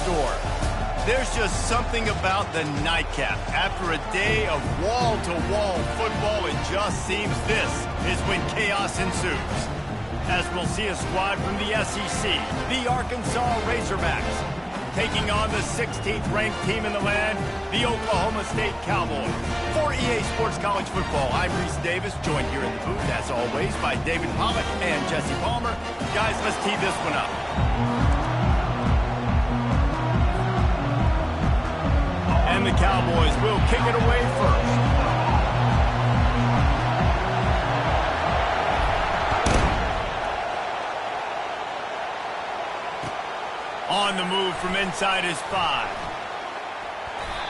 store. There's just something about the nightcap. After a day of wall-to-wall football, it just seems this is when chaos ensues. As we'll see a squad from the SEC, the Arkansas Razorbacks, taking on the 16th ranked team in the land, the Oklahoma State Cowboys. For EA Sports College Football, I'm Reese Davis, joined here in the booth, as always, by David Pollock and Jesse Palmer. Guys, let's tee this one up. And the Cowboys will kick it away first. On the move from inside his 5.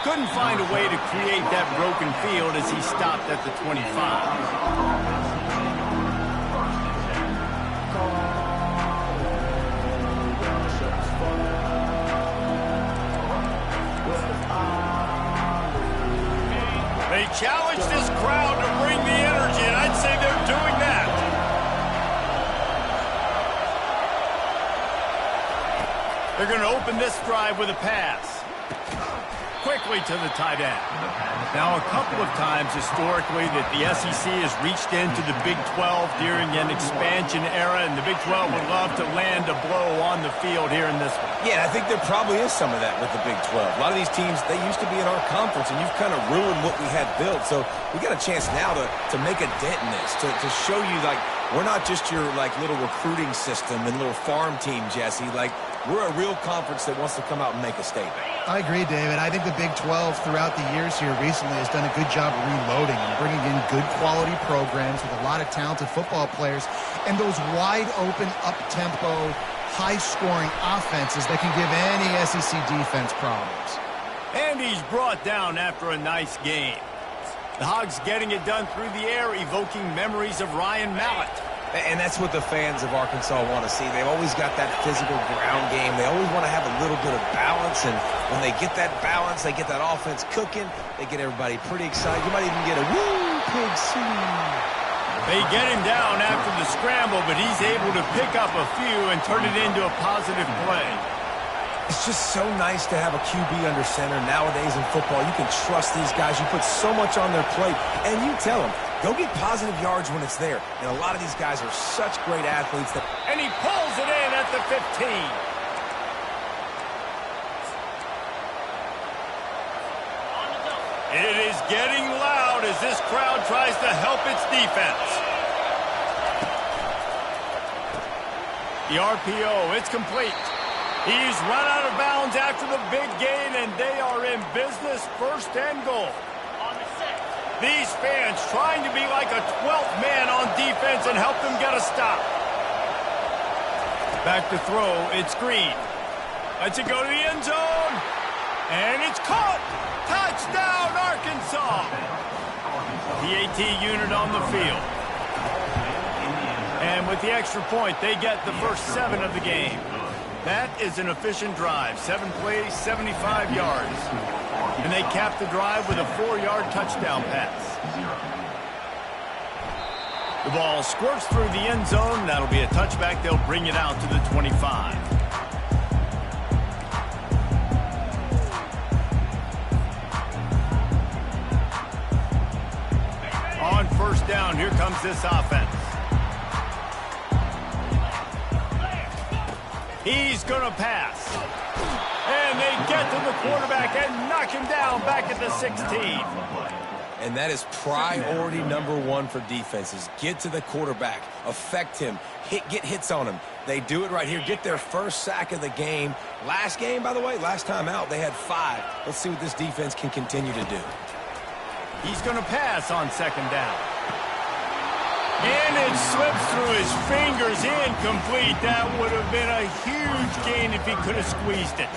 Couldn't find a way to create that broken field as he stopped at the 25. They challenge this crowd to bring the energy, and I'd say they're doing that. They're going to open this drive with a pass. Quickly to the tight end. Now, a couple of times historically that the SEC has reached into the Big 12 during an expansion era, and the Big 12 would love to land a blow on the field here in this one. Yeah, I think there probably is some of that with the Big 12. A lot of these teams, they used to be in our conference, and you've kind of ruined what we had built. So we got a chance now to make a dent in this, to show you, like, we're not just your, like, little recruiting system and little farm team, Jesse. Like, we're a real conference that wants to come out and make a statement. I agree, David. I think the Big 12 throughout the years here recently has done a good job of reloading and bringing in good quality programs with a lot of talented football players and those wide open, up-tempo, high-scoring offenses that can give any SEC defense problems. And he's brought down after a nice game. The Hogs getting it done through the air, evoking memories of Ryan Mallett. And that's what the fans of Arkansas want to see. They've always got that physical ground game. They always want to have a little bit of balance. And when they get that balance, they get that offense cooking, they get everybody pretty excited. You might even get a woo, pig sing. They get him down after the scramble, but he's able to pick up a few and turn it into a positive play. It's just so nice to have a QB under center nowadays in football. You can trust these guys. You put so much on their plate, and you tell them, go get positive yards when it's there. And a lot of these guys are such great athletes. And he pulls it in at the 15. It is getting loud as this crowd tries to help its defense. The RPO, it's complete. He's run out of bounds after the big gain, and they are in business, first and goal. These fans trying to be like a 12th man on defense and help them get a stop. Back to throw, it's Green. Lets it go to the end zone. And it's caught. Touchdown, Arkansas. The AT unit on the field. And with the extra point, they get the first 7 of the game. That is an efficient drive. 7 plays, 75 yards. And they cap the drive with a 4-yard touchdown pass. The ball squirts through the end zone. That'll be a touchback. They'll bring it out to the 25. On first down, here comes this offense. He's going to pass. And they get to the quarterback and knock him down back at the 16. And that is priority number 1 for defenses. Get to the quarterback. Affect him. Get hits on him. They do it right here. Get their first sack of the game. Last game, by the way, last time out, they had 5. Let's see what this defense can continue to do. He's going to pass on second down. And it slips through his fingers, incomplete. That would have been a huge gain if he could have squeezed it.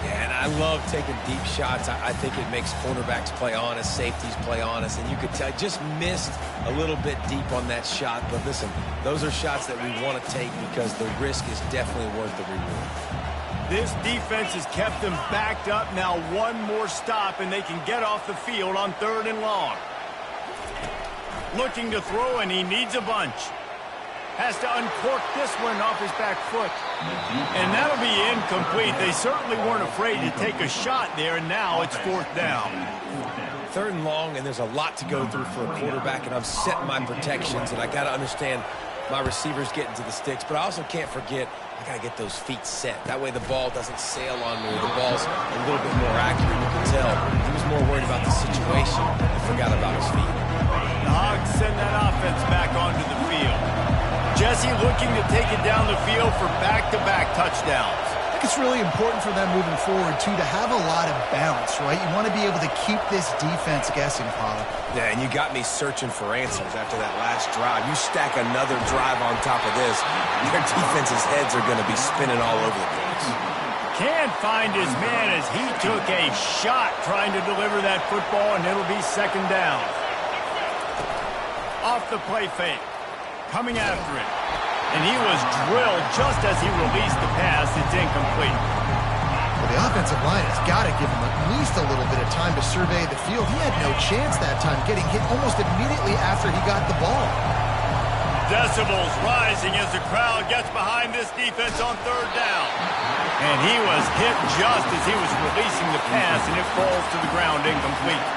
Yeah, and I love taking deep shots. I think it makes cornerbacks play honest, safeties play honest, and you could tell just missed a little bit deep on that shot. But listen, those are shots that we want to take because the risk is definitely worth the reward. This defense has kept them backed up. Now one more stop, and they can get off the field on 3rd and long. Looking to throw, and he needs a bunch. Has to uncork this one off his back foot. And that'll be incomplete. They certainly weren't afraid to take a shot there, and now it's 4th down. 3rd and long, and there's a lot to go through for a quarterback, and I've set my protections, and I got to understand my receivers getting to the sticks, but I also can't forget I got to get those feet set. That way the ball doesn't sail on me. The ball's a little bit more accurate. You can tell he was more worried about the situation and forgot about his feet. The Hogs send that offense back onto the field. Jesse looking to take it down the field for back-to-back touchdowns. I think it's really important for them moving forward, too, to have a lot of bounce, right? You want to be able to keep this defense guessing, Pollard. Yeah, and you got me searching for answers after that last drive. You stack another drive on top of this, their defense's heads are going to be spinning all over the place. Can't find his man as he took a shot trying to deliver that football, and it'll be 2nd down. Off the play fake. Coming after it. And he was drilled just as he released the pass. It's incomplete. Well, the offensive line has got to give him at least a little bit of time to survey the field. He had no chance that time, getting hit almost immediately after he got the ball. Decibels rising as the crowd gets behind this defense on 3rd down. And he was hit just as he was releasing the pass, and it falls to the ground incomplete.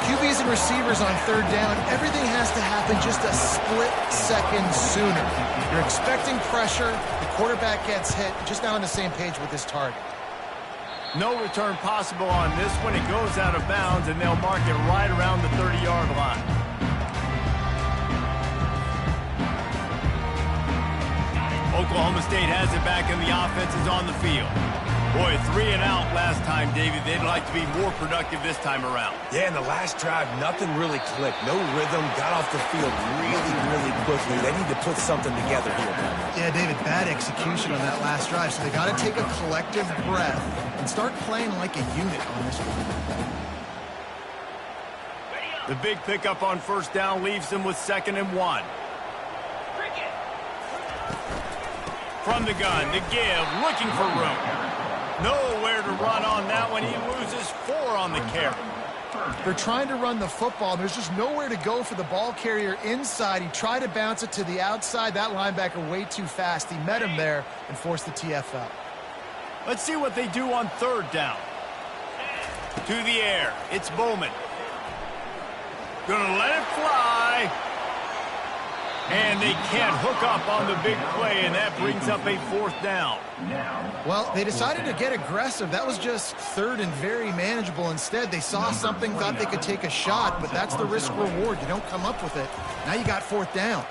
QBs and receivers on 3rd down, everything has to happen just a split second sooner. You're expecting pressure, the quarterback gets hit, just not on the same page with this target. No return possible on this one. It goes out of bounds, and they'll mark it right around the 30-yard line. Oklahoma State has it back, and the offense is on the field. Boy, 3 and out last time, David. They'd like to be more productive this time around. Yeah, in the last drive, nothing really clicked. No rhythm, got off the field really quickly. They need to put something together here. Yeah, David, bad execution on that last drive, so they got to take a collective breath and start playing like a unit on this one. The big pickup on 1st down leaves them with 2nd and 1. From the gun, the give, looking for room. Nowhere to run on that one. He loses 4 on the carry. They're trying to run the football. There's just nowhere to go for the ball carrier inside. He tried to bounce it to the outside. That linebacker way too fast. He met him there and forced the TFL. Let's see what they do on 3rd down. To the air. It's Bowman. Gonna let it fly. And they can't hook up on the big play, and that brings up a 4th down. Well, they decided to get aggressive. That was just 3rd and very manageable. Instead, they saw something, thought they could take a shot, but that's the risk reward. You don't come up with it. Now you got 4th down.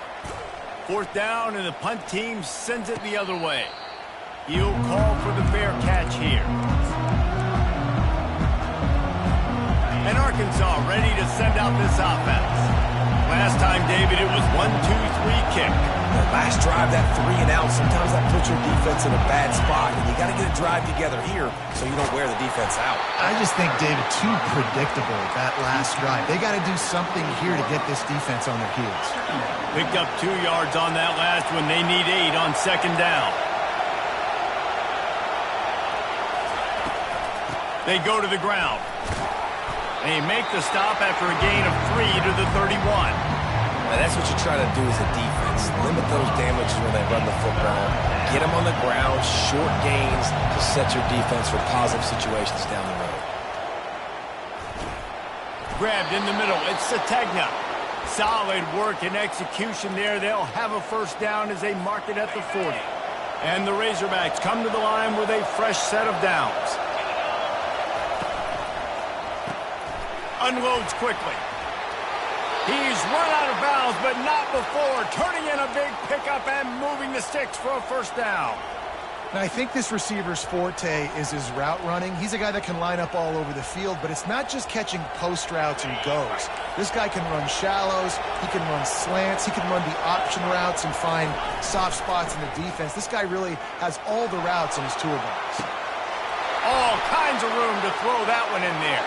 4th down, and the punt team sends it the other way. He'll call for the fair catch here. And Arkansas ready to send out this offense. Last time, David, it was 1-2-3 kick. The last drive, that 3 and out, sometimes that puts your defense in a bad spot. And you got to get a drive together here so you don't wear the defense out. I just think, David, too predictable that last drive. They got to do something here to get this defense on their heels. Picked up 2 yards on that last one. They need 8 on 2nd down. They go to the ground. They make the stop after a gain of 3 to the 31. Now that's what you try to do as a defense. Limit those damages when they run the football. Get them on the ground, short gains to set your defense for positive situations down the road. Grabbed in the middle. It's Sategna. Solid work and execution there. They'll have a 1st down as they mark it at the 40. And the Razorbacks come to the line with a fresh set of downs. Unloads quickly. He's run out of bounds, but not before. Turning in a big pickup and moving the sticks for a 1st down. Now, I think this receiver's forte is his route running. He's a guy that can line up all over the field, but it's not just catching post routes and goes. This guy can run shallows, he can run slants, he can run the option routes and find soft spots in the defense. This guy really has all the routes in his toolbox. All kinds of room to throw that one in there.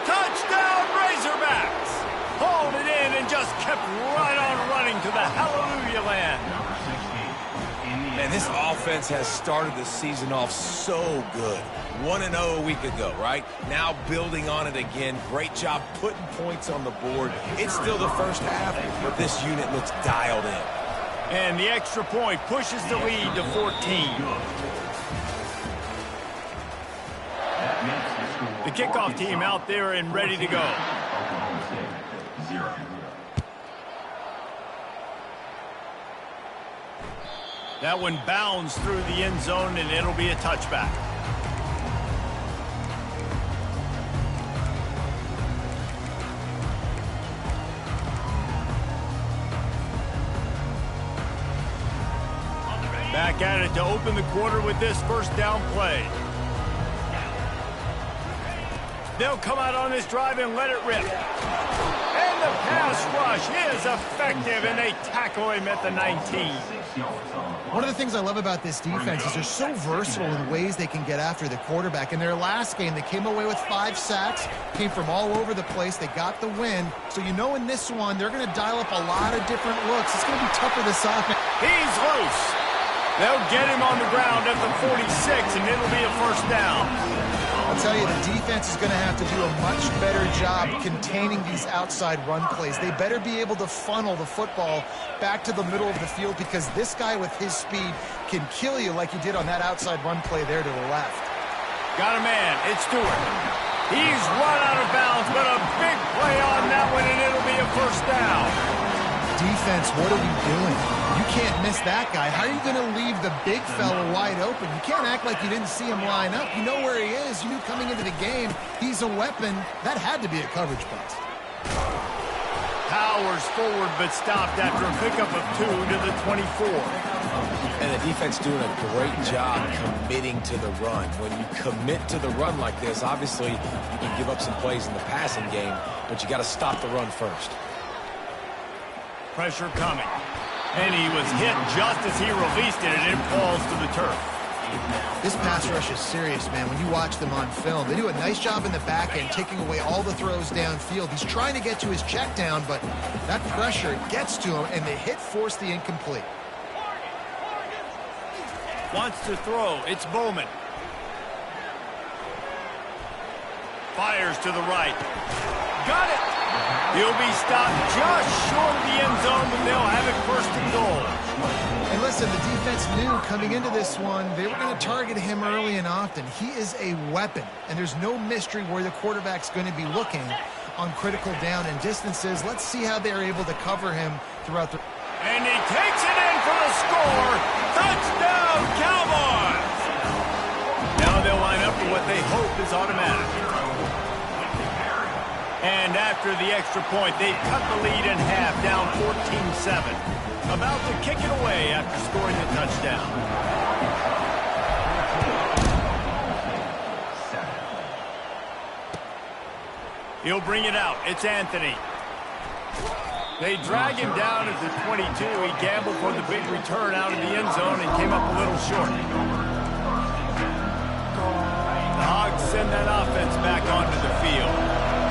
Touchdown, Razorbacks! Hauled it in and just kept right on running to the hallelujah land. Man, this offense has started the season off so good. 1-0 a week ago, right? Now building on it again. Great job putting points on the board. It's still the first half, but this unit looks dialed in. And the extra point pushes the lead to 14. The kickoff team out there and ready to go. That one bounds through the end zone, and it'll be a touchback. Back at it to open the quarter with this first down play. They'll come out on this drive and let it rip. And the pass rush is effective, and they tackle him at the 19. One of the things I love about this defense is they're so versatile in ways they can get after the quarterback. In their last game, they came away with 5 sacks, came from all over the place. They got the win. So you know in this one, they're going to dial up a lot of different looks. It's going to be tough for this offense. He's loose. They'll get him on the ground at the 46, and it'll be a first down. I'll tell you, the defense is going to have to do a much better job containing these outside run plays. They better be able to funnel the football back to the middle of the field, because this guy with his speed can kill you like he did on that outside run play there to the left. Got a man. It's Stewart. He's run out of bounds, but a big play on that one, and it'll be a first down. Defense, what are we doing? You can't miss that guy. How are you going to leave the big fella wide open? You can't act like you didn't see him line up. You know where he is. You knew coming into the game he's a weapon. That had to be a coverage bust. Powers forward, but stopped after a pickup of 2 to the 24. And the defense doing a great job committing to the run. When you commit to the run like this, obviously you can give up some plays in the passing game, but you got to stop the run first. Pressure coming. And he was hit just as he released it, and it falls to the turf. This pass rush is serious, man. When you watch them on film, they do a nice job in the back end, taking away all the throws downfield. He's trying to get to his check down, but that pressure gets to him, and the hit forced the incomplete. Wants to throw. It's Bowman. Fires to the right. Got it. He'll be stopped just short of the end zone, but they'll have it first and goal. And listen, the defense knew coming into this one, they were going to target him early and often. He is a weapon, and there's no mystery where the quarterback's going to be looking on critical down and distances. Let's see how they're able to cover him throughout the... And he takes it in for the score. Touchdown, Cowboys! Now they'll line up for what they hope is automatic. And after the extra point, they've cut the lead in half, down 14-7. About to kick it away after scoring the touchdown. He'll bring it out. It's Anthony. They drag him down at the 22. He gambled for the big return out of the end zone and came up a little short. The Hogs send that offense back onto the field.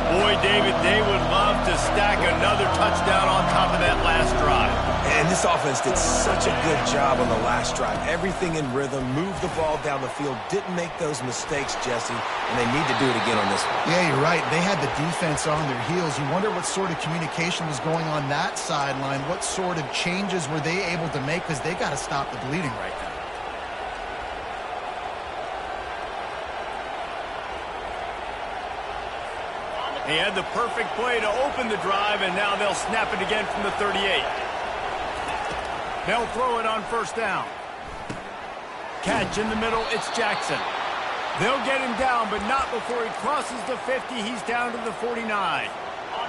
Boy, David, they would love to stack another touchdown on top of that last drive. And this offense did such a good job on the last drive. Everything in rhythm, moved the ball down the field, didn't make those mistakes, Jesse, and they need to do it again on this one. Yeah, you're right. They had the defense on their heels. You wonder what sort of communication was going on that sideline. What sort of changes were they able to make, because they got to stop the bleeding right now. He had the perfect play to open the drive, and now they'll snap it again from the 38. They'll throw it on first down. Catch in the middle, it's Jackson. They'll get him down, but not before he crosses the 50. He's down to the 49.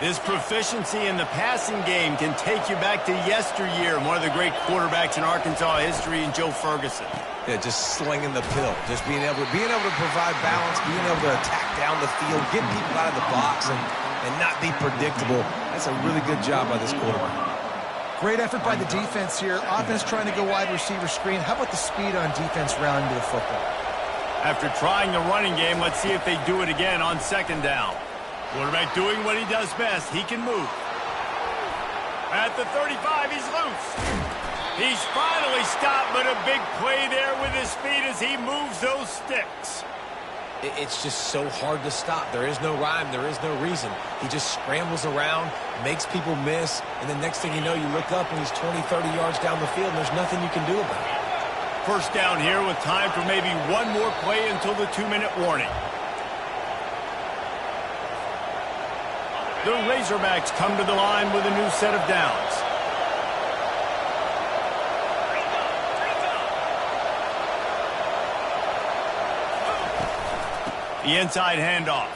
This proficiency in the passing game can take you back to yesteryear, one of the great quarterbacks in Arkansas history, in Joe Ferguson. Yeah, just slinging the pill, just being able to provide balance, being able to attack down the field, get people out of the box, and not be predictable. That's a really good job by this quarterback. Great effort by the defense here. Offense trying to go wide receiver screen. How about the speed on defense rounding to the football? After trying the running game, let's see if they do it again on second down. Quarterback doing what he does best. He can move. At the 35, he's loose. He's finally stopped, but a big play there with his feet as he moves those sticks. It's just so hard to stop. There is no rhyme. There is no reason. He just scrambles around, makes people miss, and then next thing you know, you look up and he's 20, 30 yards down the field, and there's nothing you can do about it. First down here with time for maybe one more play until the 2-minute warning. The Razorbacks come to the line with a new set of downs. The inside handoff.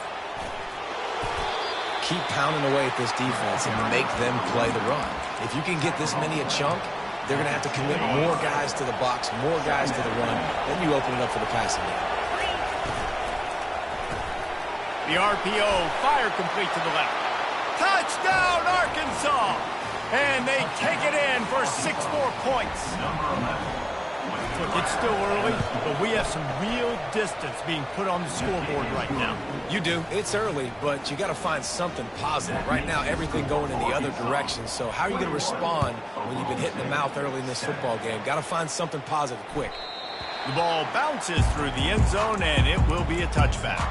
Keep pounding away at this defense and make them play the run. If you can get this many a chunk, they're going to have to commit more guys to the box, more guys to the run. Then you open it up for the passing game. The RPO, fire complete to the left. Touchdown, Arkansas! And they take it in for 6 more points. Look, it's still early, but we have some real distance being put on the scoreboard right now. You do. It's early, but you got to find something positive. Right now, everything going in the other direction. So how are you going to respond when you've been hit in the mouth early in this football game? Got to find something positive quick. The ball bounces through the end zone, and it will be a touchback.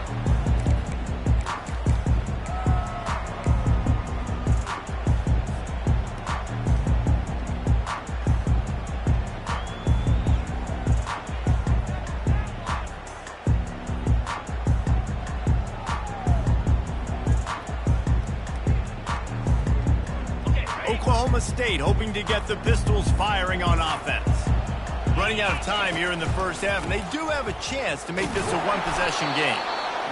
Oklahoma State hoping to get the Pistols firing on offense. Running out of time here in the first half, and they do have a chance to make this a one-possession game.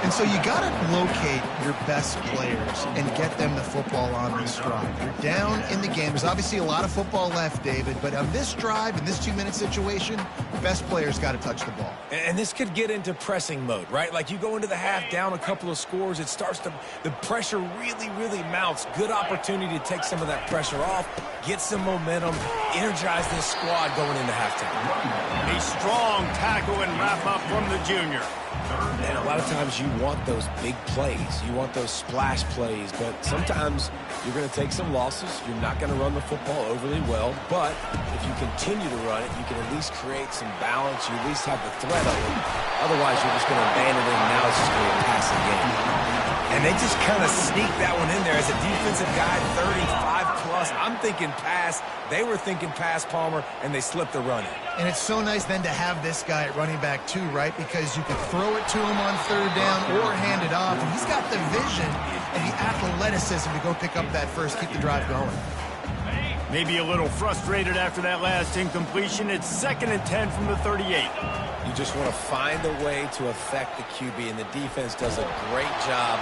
And so you got to locate your best players and get them the football on this drive. You're down in the game. There's obviously a lot of football left, David, but on this drive, in this 2-minute situation, best players got to touch the ball. And this could get into pressing mode, right? Like you go into the half down a couple of scores, it starts to, the pressure really, really mounts. Good opportunity to take some of that pressure off, get some momentum, energize this squad going into halftime. A strong tackle and wrap up from the junior. And a lot of times you want those big plays. You want those splash plays. But sometimes you're going to take some losses. You're not going to run the football overly well. But if you continue to run it, you can at least create some balance. You at least have the threat of it. Otherwise, you're just going to abandon it, and now it's just going to be a passing game. And they just kind of sneak that one in there as a defensive guy, 35-plus. I'm thinking pass. They were thinking pass, Palmer, and they slipped the run in. And it's so nice then to have this guy at running back too, right? Because you can throw it to him on third down or hand it off. And he's got the vision and the athleticism to go pick up that first, keep the drive going. Maybe a little frustrated after that last incompletion. It's 2nd and 10 from the 38. You just want to find a way to affect the QB, and the defense does a great job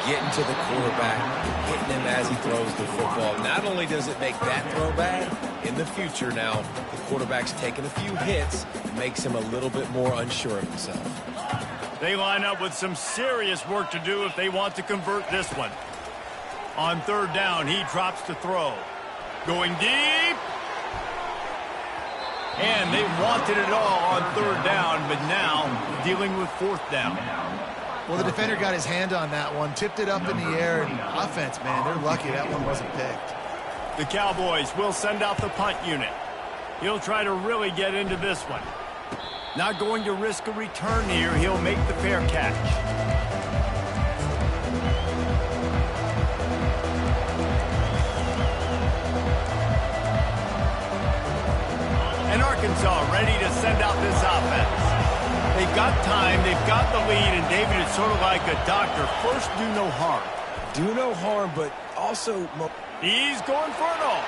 getting to the quarterback, hitting him as he throws the football. Not only does it make that throw bad, in the future now, the quarterback's taking a few hits, makes him a little bit more unsure of himself. They line up with some serious work to do if they want to convert this one. On third down, he drops to throw. Going deep. And they wanted it all on third down, but now dealing with fourth down. Well, the defender got his hand on that one, tipped it up in the air, and offense, man, they're lucky that one wasn't picked. The Cowboys will send out the punt unit. He'll try to really get into this one. Not going to risk a return here. He'll make the fair catch. And Arkansas ready to send out this offense. They've got time, they've got the lead, and David, it's sort of like a doctor. First, do no harm. Do no harm, but also... He's going for it all.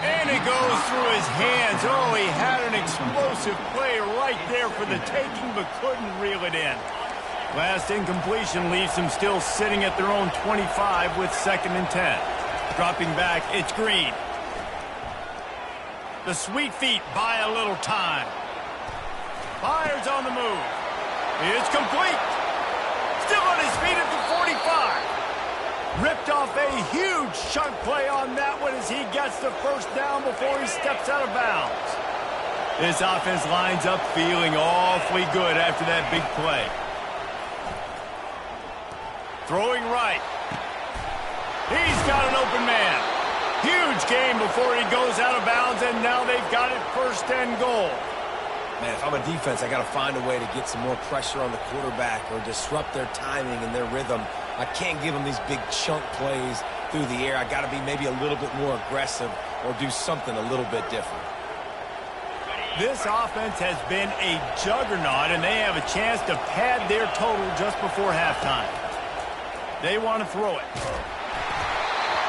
And it goes through his hands. Oh, he had an explosive play right there for the taking, but couldn't reel it in. Last incompletion leaves them still sitting at their own 25 with 2nd and 10. Dropping back, it's Green. The sweet feet buy a little time. Fires on the move. It's complete. Still on his feet at the 45. Ripped off a huge chunk play on that one as he gets the first down before he steps out of bounds. This offense lines up feeling awfully good after that big play. Throwing right. He's got an open man. Huge game before he goes out of bounds, and now they've got it 1st and goal. Man, if I'm a defense, I got to find a way to get some more pressure on the quarterback or disrupt their timing and their rhythm. I can't give them these big chunk plays through the air. I got to be maybe a little bit more aggressive or do something a little bit different. This offense has been a juggernaut, and they have a chance to pad their total just before halftime. They want to throw it.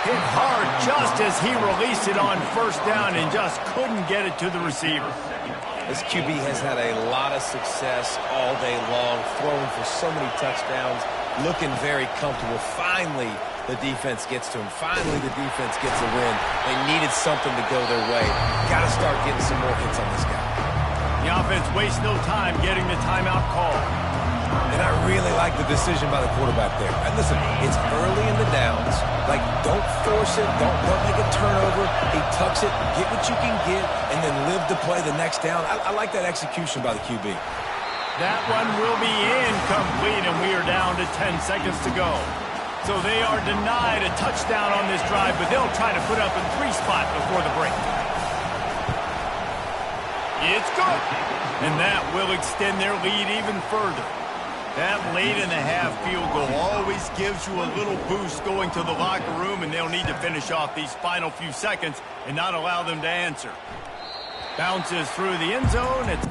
Hit hard just as he released it on first down and just couldn't get it to the receiver. This QB has had a lot of success all day long, throwing for so many touchdowns, looking very comfortable. Finally, the defense gets to him. Finally, the defense gets a win. They needed something to go their way. Got to start getting some more hits on this guy. The offense wastes no time getting the timeout call. And I really like the decision by the quarterback there. And listen, it's early in the downs. Like, don't force it. Don't make a turnover. He tucks it, get what you can get, and then live to play the next down. I like that execution by the QB. That one will be incomplete, and we are down to 10 seconds to go. So they are denied a touchdown on this drive, but they'll try to put up a 3-spot before the break. It's good. And that will extend their lead even further. That late-in-the-half field goal always gives you a little boost going to the locker room, and they'll need to finish off these final few seconds and not allow them to answer. Bounces through the end zone. It's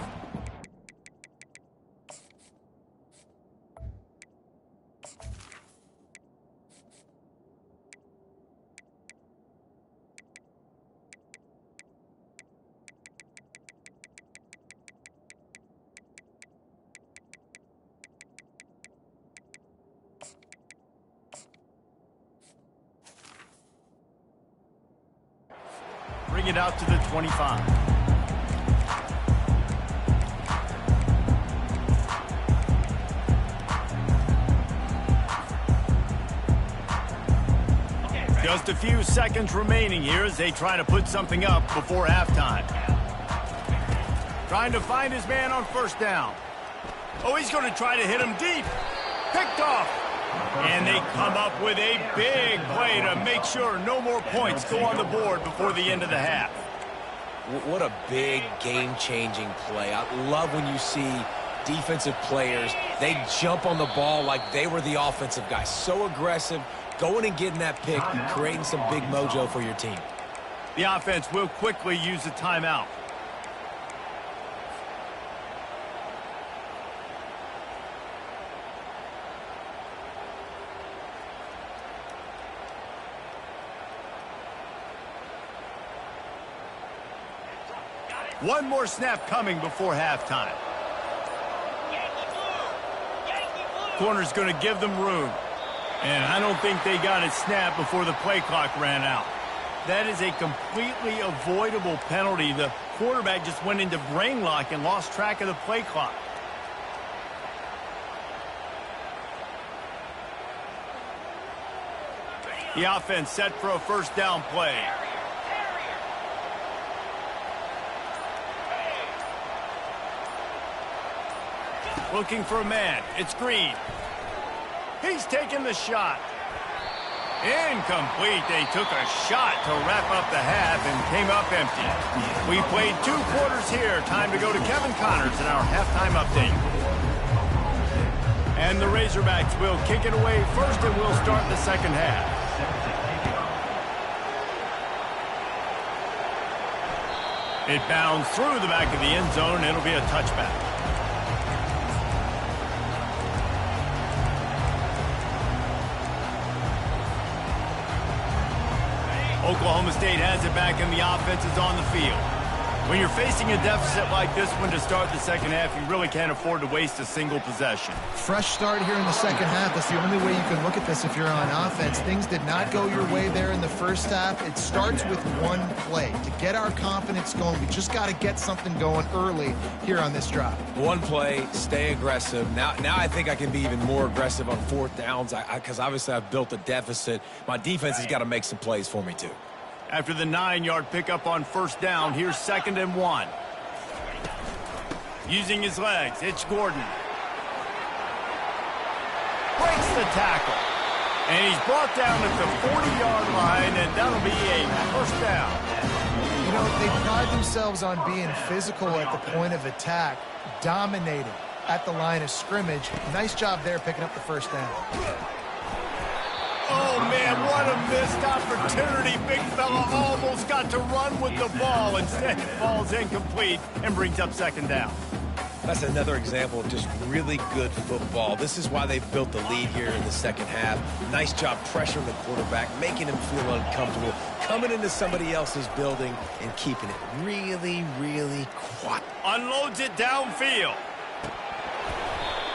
bring it out to the 25. Just a few seconds remaining here as they try to put something up before halftime. Trying to find his man on first down. Oh, he's going to try to hit him deep. Picked off. And they come up with a big play to make sure no more points go on the board before the end of the half. What a big game-changing play. I love when you see defensive players, they jump on the ball like they were the offensive guy. So aggressive, going and getting that pick, creating some big mojo for your team. The offense will quickly use a timeout. One more snap coming before halftime. Corner's going to give them room. And I don't think they got it snapped before the play clock ran out. That is a completely avoidable penalty. The quarterback just went into brain lock and lost track of the play clock. The offense set for a first down play. Looking for a man. It's Green. He's taking the shot. Incomplete. They took a shot to wrap up the half and came up empty. We played 2 quarters here. Time to go to Kevin Connors in our halftime update. And the Razorbacks will kick it away first, and we'll start the second half. It bounds through the back of the end zone, and it'll be a touchback. Oklahoma State has it back, and the offense is on the field. When you're facing a deficit like this one to start the second half, you really can't afford to waste a single possession. Fresh start here in the second half. That's the only way you can look at this if you're on offense. Things did not go your way there in the first half. It starts with one play. To get our confidence going, we just got to get something going early here on this drive. One play, stay aggressive. Now I think I can be even more aggressive on fourth downs because obviously I've built a deficit. My defense has got to make some plays for me too. After the 9-yard pickup on first down, here's 2nd and 1. Using his legs, it's Gordon. Breaks the tackle. And he's brought down at the 40-yard line, and that'll be a first down. They pride themselves on being physical at the point of attack, dominating at the line of scrimmage. Nice job there picking up the first down. Oh, man, what a missed opportunity. Big fella almost got to run with the ball. Instead, it falls incomplete and brings up second down. That's another example of just really good football. This is why they've built the lead here in the second half. Nice job pressuring the quarterback, making him feel uncomfortable, coming into somebody else's building and keeping it really, really quiet. Unloads it downfield.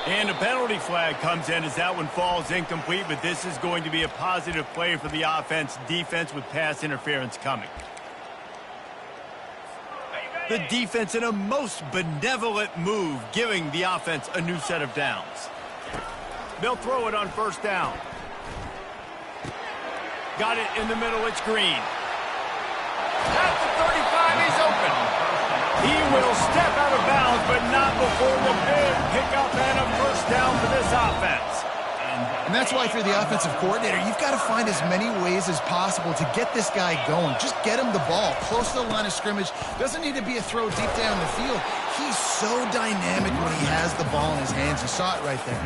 And a penalty flag comes in as that one falls incomplete, but this is going to be a positive play for the defense with pass interference coming. The defense in a most benevolent move, giving the offense a new set of downs. They'll throw it on first down. Got it in the middle, it's Green. At the 35, he's open. He will step out of bounds, but not before the big pickup and a first down for this offense. And that's why if you're the offensive coordinator, you've got to find as many ways as possible to get this guy going. Just get him the ball close to the line of scrimmage. Doesn't need to be a throw deep down the field. He's so dynamic when he has the ball in his hands. You saw it right there.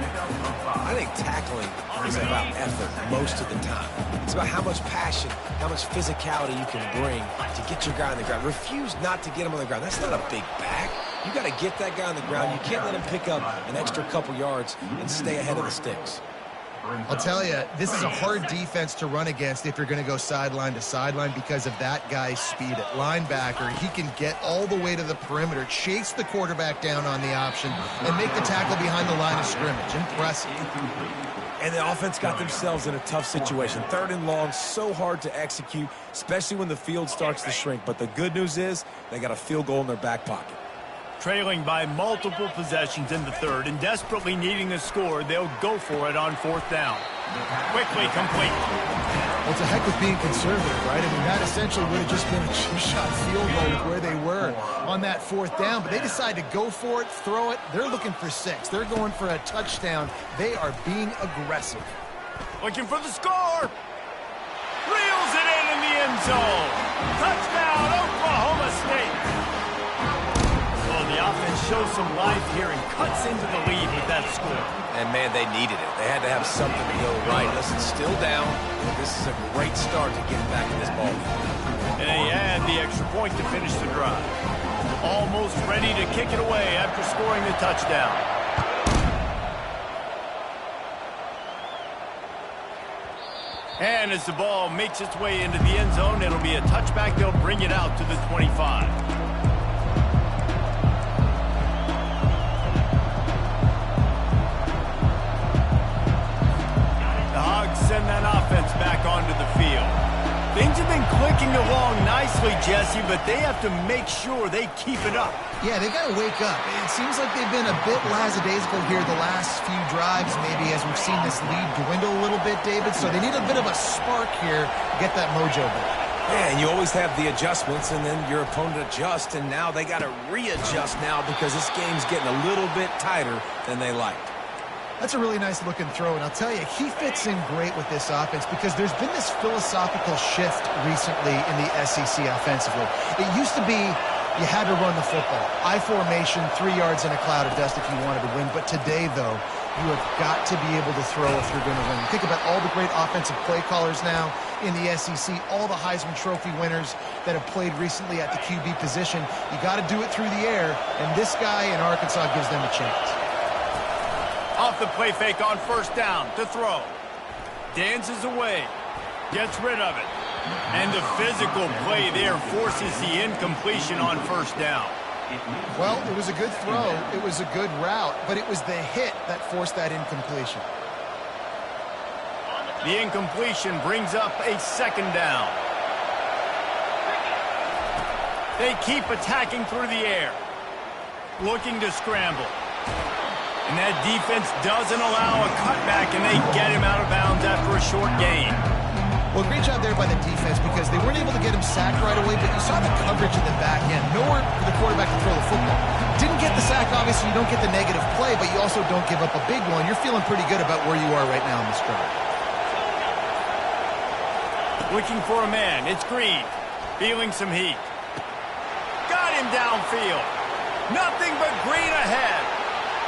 I think tackling is about effort most of the time. It's about how much passion, how much physicality you can bring to get your guy on the ground. Refuse not to get him on the ground. That's not a big back. You got to get that guy on the ground. You can't let him pick up an extra couple yards and stay ahead of the sticks. I'll tell you, this is a hard defense to run against if you're going to go sideline to sideline because of that guy's speed at linebacker. He can get all the way to the perimeter, chase the quarterback down on the option, and make the tackle behind the line of scrimmage. Impressive. And the offense got themselves in a tough situation. Third and long, so hard to execute, especially when the field starts to shrink. But the good news is they got a field goal in their back pocket. Trailing by multiple possessions in the third and desperately needing a score, they'll go for it on fourth down. Quickly complete. Well, it's a heck with being conservative, right? I mean, that essentially would have just been a two-shot field goal with where they were on that fourth down, but they decide to go for it, throw it. They're looking for 6. They're going for a touchdown. They are being aggressive. Looking for the score. Reels it in the end zone. Touchdown, Oklahoma State. The offense shows some life here and cuts into the lead with that score. And, man, they needed it. They had to have something to go right. Listen, still down. This is a great start to get back in this ball game. And they add the extra point to finish the drive. Almost ready to kick it away after scoring the touchdown. And as the ball makes its way into the end zone, it'll be a touchback. They'll bring it out to the 25. Send that offense back onto the field. Things have been clicking along nicely, Jesse, but they have to make sure they keep it up. Yeah, they've got to wake up. It seems like they've been a bit lackadaisical here the last few drives, maybe, as we've seen this lead dwindle a little bit, David. So they need a bit of a spark here to get that mojo back. Yeah, and you always have the adjustments, and then your opponent adjusts, and now they got to readjust now because this game's getting a little bit tighter than they liked. That's a really nice looking throw, and I'll tell you, he fits in great with this offense because there's been this philosophical shift recently in the SEC offensively. It used to be you had to run the football. I formation, 3 yards in a cloud of dust if you wanted to win. But today, though, you have got to be able to throw if you're going to win. Think about all the great offensive play callers now in the SEC, all the Heisman Trophy winners that have played recently at the QB position. You got to do it through the air, and this guy in Arkansas gives them a chance. Off the play fake on first down to throw. Dances away. Gets rid of it. And the physical play there forces the incompletion on first down. Well, it was a good throw. It was a good route, but it was the hit that forced that incompletion. The incompletion brings up a second down. They keep attacking through the air. Looking to scramble. And that defense doesn't allow a cutback, and they get him out of bounds after a short gain. Well, great job there by the defense because they weren't able to get him sacked right away, but you saw the coverage in the back end. Nowhere for the quarterback to throw the football. Didn't get the sack, obviously. You don't get the negative play, but you also don't give up a big one. You're feeling pretty good about where you are right now in this drive. Looking for a man. It's Green. Feeling some heat. him downfield. Nothing but green ahead.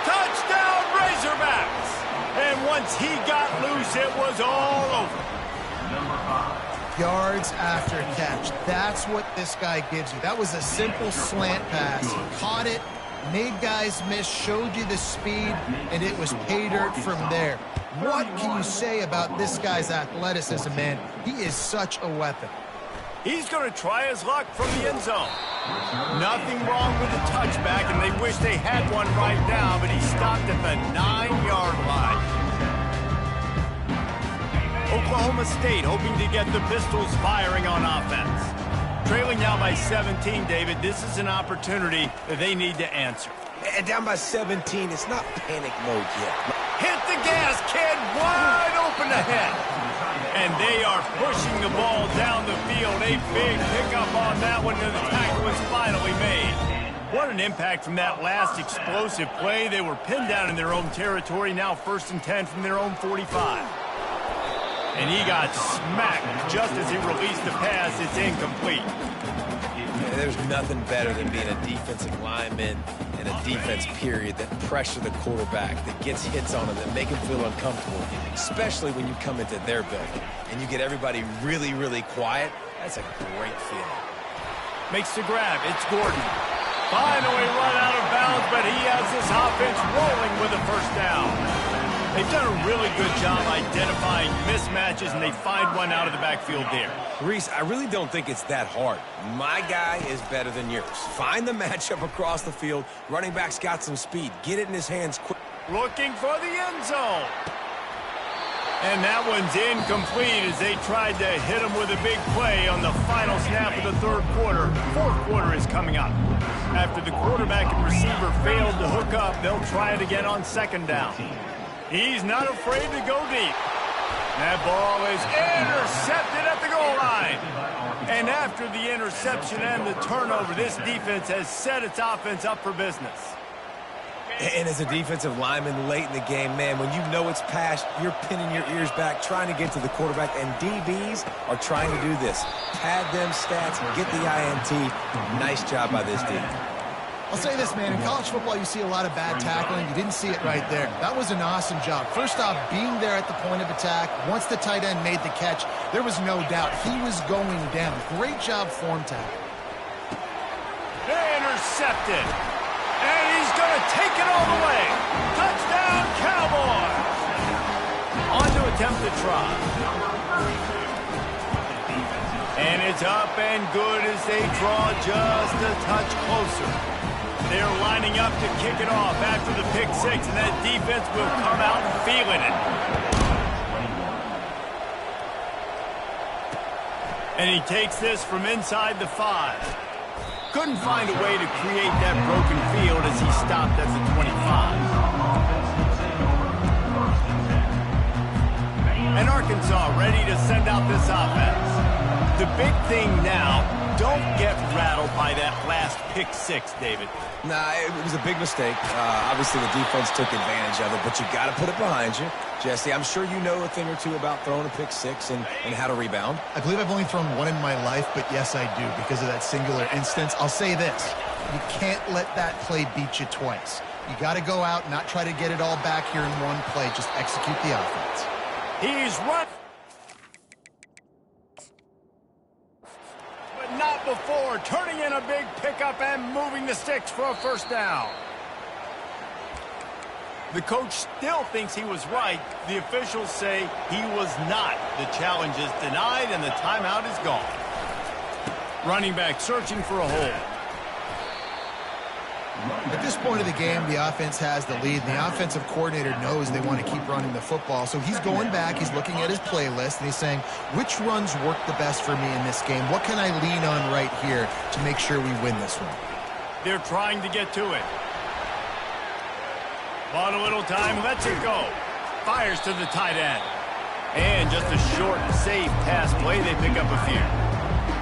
Touchdown, Razorbacks! And once he got loose, it was all over. Yards after catch. That's what this guy gives you. That was a simple slant pass. He caught it, made guys miss, showed you the speed, and it was pay dirt from there. What can you say about this guy's athleticism, man? He is such a weapon. He's going to try his luck from the end zone. Nothing wrong with the touchback, and they wish they had one right now, but he stopped at the 9-yard line. Oklahoma State hoping to get the Pistols firing on offense. Trailing now by 17, David, this is an opportunity that they need to answer. And down by 17, it's not panic mode yet. Hit the gas, kid, wide open ahead. And they are pushing the ball down the field. A big pickup on that one, and the tackle was finally made. What an impact from that last explosive play. They were pinned down in their own territory, now 1st and 10 from their own 45. And he got smacked just as he released the pass. It's incomplete. Yeah, there's nothing better than being a defensive lineman and a defense period that pressure the quarterback, that gets hits on him, that make him feel uncomfortable, especially when you come into their building and you get everybody really, really quiet. That's a great feeling. Makes the grab. It's Gordon. Finally run out of bounds, but he has this offense rolling with a first down. They've done a really good job identifying mismatches, and they find one out of the backfield there. Reese, I really don't think it's that hard. My guy is better than yours. Find the matchup across the field. Running back's got some speed. Get it in his hands quick. Looking for the end zone. And that one's incomplete as they tried to hit him with a big play on the final snap of the third quarter. Fourth quarter is coming up. After the quarterback and receiver failed to hook up, they'll try it again on second down. He's not afraid to go deep. That ball is intercepted at the goal line. And after the interception and the turnover, this defense has set its offense up for business. And as a defensive lineman late in the game, man, when you know it's past, you're pinning your ears back, trying to get to the quarterback, and DBs are trying to do this. Pad them stats, get the INT. Nice job by this team. I'll say this, man. In college football, you see a lot of bad tackling. You didn't see it right there. That was an awesome job. First off, being there at the point of attack. Once the tight end made the catch, there was no doubt he was going down. Great job form tackle. Intercepted. And he's going to take it all the way. Touchdown, Cowboys. On to attempt the try. And it's up and good as they draw just a touch closer. They're lining up to kick it off after the pick six, and that defense will come out feeling it. And he takes this from inside the 5. Couldn't find a way to create that broken field as he stopped at the 25. And Arkansas ready to send out this offense. The big thing now, don't get rattled by that last pick six, David. Nah, it was a big mistake. Obviously, the defense took advantage of it, but you got to put it behind you. Jesse, I'm sure you know a thing or two about throwing a pick six and how to rebound. I believe I've only thrown one in my life, but yes, I do because of that singular instance. I'll say this. You can't let that play beat you twice. You got to go out and not try to get it all back here in one play. Just execute the offense. He's run. But not before turning in a big pickup and moving the sticks for a first down. The coach still thinks he was right. The officials say he was not. The challenge is denied and the timeout is gone. Running back searching for a hole. At this point of the game, the offense has the lead. The offensive coordinator knows they want to keep running the football. So he's going back, he's looking at his playlist, and he's saying, which runs work the best for me in this game? What can I lean on right here to make sure we win this one? They're trying to get to it. Bought a little time, lets it go. Fires to the tight end. And just a short, safe pass play, they pick up a few.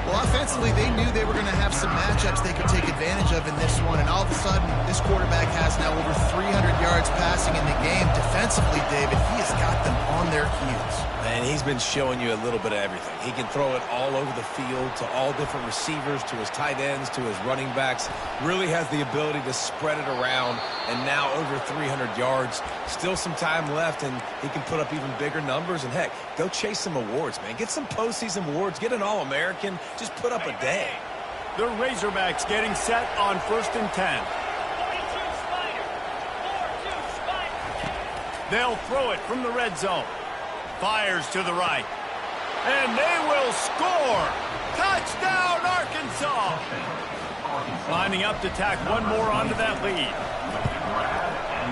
Well, offensively, they knew they were going to have some matchups they could take advantage of in this one, and all of a sudden, this quarterback has now over 300 yards passing in the game. Defensively, David, he has got them on their heels. And he's been showing you a little bit of everything. He can throw it all over the field to all different receivers, to his tight ends, to his running backs. Really has the ability to spread it around, and now over 300 yards. Still some time left, and he can put up even bigger numbers. And, heck, go chase some awards, man. Get some postseason awards. Get an All-American. Just put up a day. The Razorbacks getting set on 1st and 10. They'll throw it from the red zone. Fires to the right. And they will score. Touchdown, Arkansas. Lining up to tack one more onto that lead.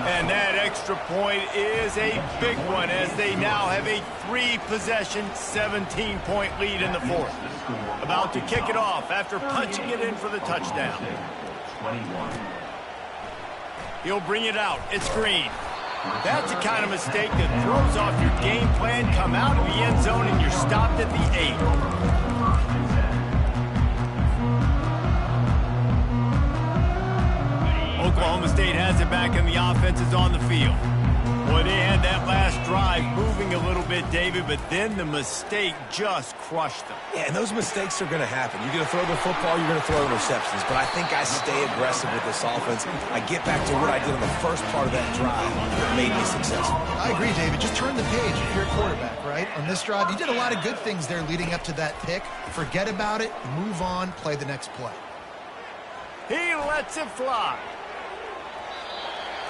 And that extra point is a big one as they now have a 3-possession, 17-point lead in the 4th. About to kick it off after punching it in for the touchdown. He'll bring it out. It's Green. That's the kind of mistake that throws off your game plan. Come out of the end zone and you're stopped at the 8. Oklahoma State has it back and the offense is on the field. Boy, they had that last drive moving a little bit, David, but then the mistake just crushed them. Yeah, and those mistakes are going to happen. You're going to throw the football, you're going to throw interceptions. But I think I stay aggressive with this offense. I get back to what I did in the first part of that drive that made me successful. I agree, David. Just turn the page if you're a quarterback, right? On this drive, you did a lot of good things there leading up to that pick. Forget about it, move on, play the next play. He lets it fly.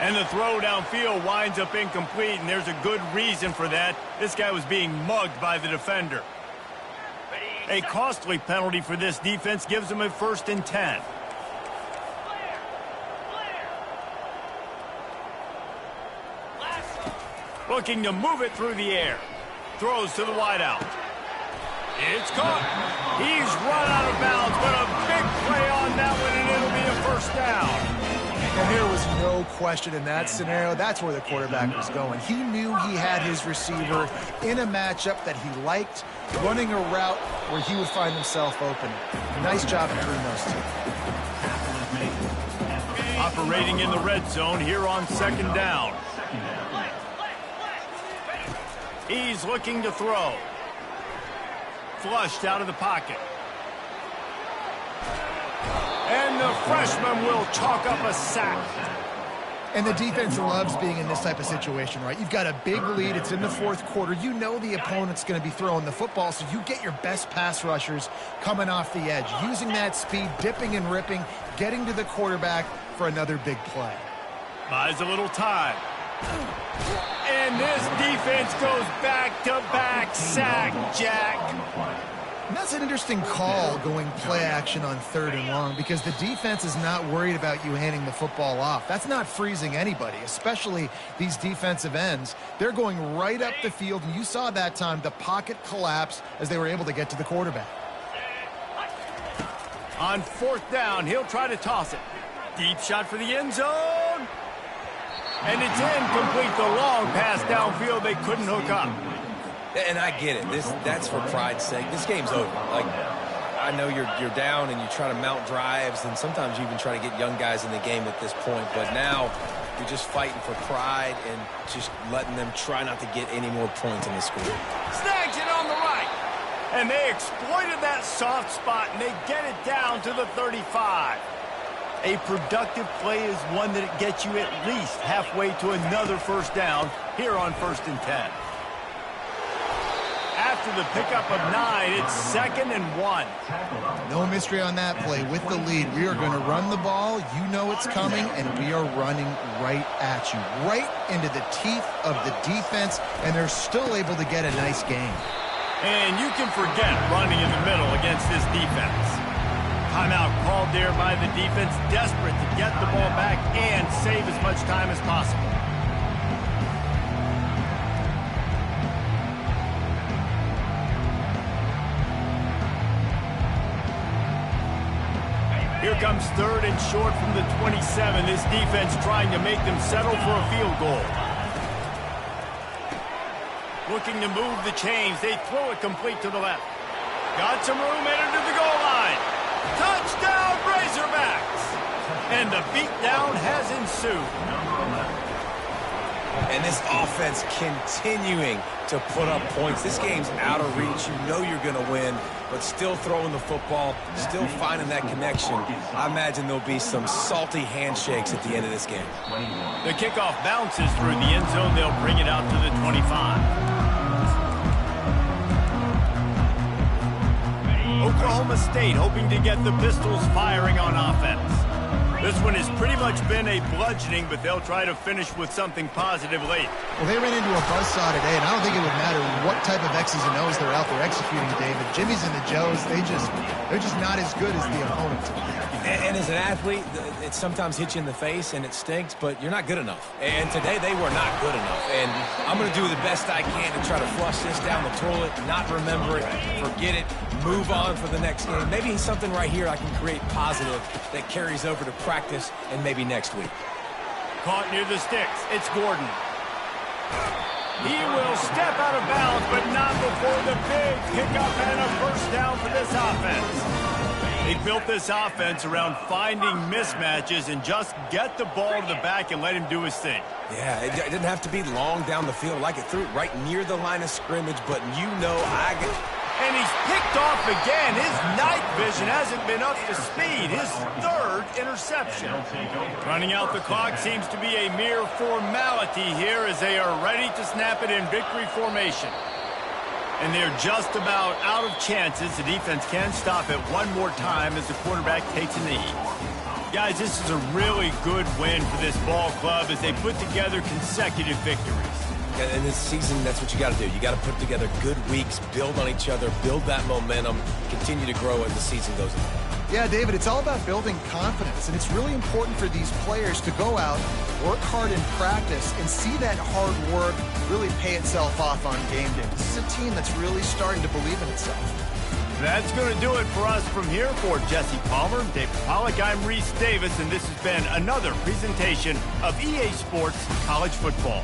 And the throw downfield winds up incomplete, and there's a good reason for that. This guy was being mugged by the defender. A costly penalty for this defense gives them a 1st and 10. Looking to move it through the air. Throws to the wideout. It's caught. He's run out of bounds, but a big play on that one, and it'll be a 1st down. And there was no question in that scenario. That's where the quarterback was going. He knew he had his receiver in a matchup that he liked, running a route where he would find himself open. Nice job between those two. Operating in the red zone here on 2nd down. He's looking to throw. Flushed out of the pocket. And the freshman will chalk up a sack. And the defense loves being in this type of situation, right? You've got a big lead. It's in the 4th quarter. You know the opponent's going to be throwing the football, so you get your best pass rushers coming off the edge, using that speed, dipping and ripping, getting to the quarterback for another big play. Buys a little time. And this defense goes back-to-back sack, Jack. And that's an interesting call going play action on 3rd and long because the defense is not worried about you handing the football off. That's not freezing anybody, especially these defensive ends. They're going right up the field, and you saw that time the pocket collapse as they were able to get to the quarterback. On 4th down, he'll try to toss it. Deep shot for the end zone. And it's incomplete. The long pass downfield they couldn't hook up. And I get it. That's for pride's sake. This game's over. Like, I know you're down and you try to mount drives, and sometimes you even try to get young guys in the game at this point. But now you're just fighting for pride and just letting them try not to get any more points in the score. Snags it on the right. And they exploited that soft spot, and they get it down to the 35. A productive play is one that gets you at least halfway to another 1st down here on 1st and 10. After the pickup of 9, it's 2nd and 1. No mystery on that play. With the lead, we are going to run the ball. You know it's coming, and we are running right at you, right into the teeth of the defense, and they're still able to get a nice game. And you can forget running in the middle against this defense. Timeout called there by the defense, desperate to get the ball back and save as much time as possible. Here comes 3rd and short from the 27. This defense trying to make them settle for a field goal. Looking to move the chains. They throw it complete to the left. Got some room, entered to the goal line. Touchdown, Razorbacks! And the beatdown has ensued. And this offense continuing to put up points. This game's out of reach. You know you're going to win, but still throwing the football, still finding that connection. I imagine there'll be some salty handshakes at the end of this game. The kickoff bounces through the end zone. They'll bring it out to the 25. Oklahoma State hoping to get the Pistols firing on offense. This one has pretty much been a bludgeoning, but they'll try to finish with something positive late. Well, they ran into a buzzsaw today, and I don't think it would matter what type of X's and O's they're out there executing, David. Jimmy's and the Joes, they're just not as good as the opponent. And as an athlete, it sometimes hits you in the face and it stinks, but you're not good enough. And today they were not good enough. And I'm going to do the best I can to try to flush this down the toilet, not remember it, forget it, move on for the next game. Maybe something right here I can create positive that carries over to practice and maybe next week. Caught near the sticks. It's Gordon. He will step out of bounds, but not before the big pickup and a first down for this offense. They built this offense around finding mismatches and just get the ball to the back and let him do his thing. Yeah, it didn't have to be long down the field. Like it threw it right near the line of scrimmage, but you know And he's picked off again. His night vision hasn't been up to speed. His third interception. Running out the clock seems to be a mere formality here as they are ready to snap it in victory formation. And they're just about out of chances. The defense can stop it one more time as the quarterback takes a knee. Guys, this is a really good win for this ball club as they put together consecutive victories. In this season, that's what you got to do. You got to put together good weeks, build on each other, build that momentum, continue to grow as the season goes on. Yeah, David, it's all about building confidence, and it's really important for these players to go out, work hard in practice, and see that hard work really pay itself off on game day. This is a team that's really starting to believe in itself. That's going to do it for us from here. For Jesse Palmer, David Pollack, I'm Reese Davis, and this has been another presentation of EA Sports College Football.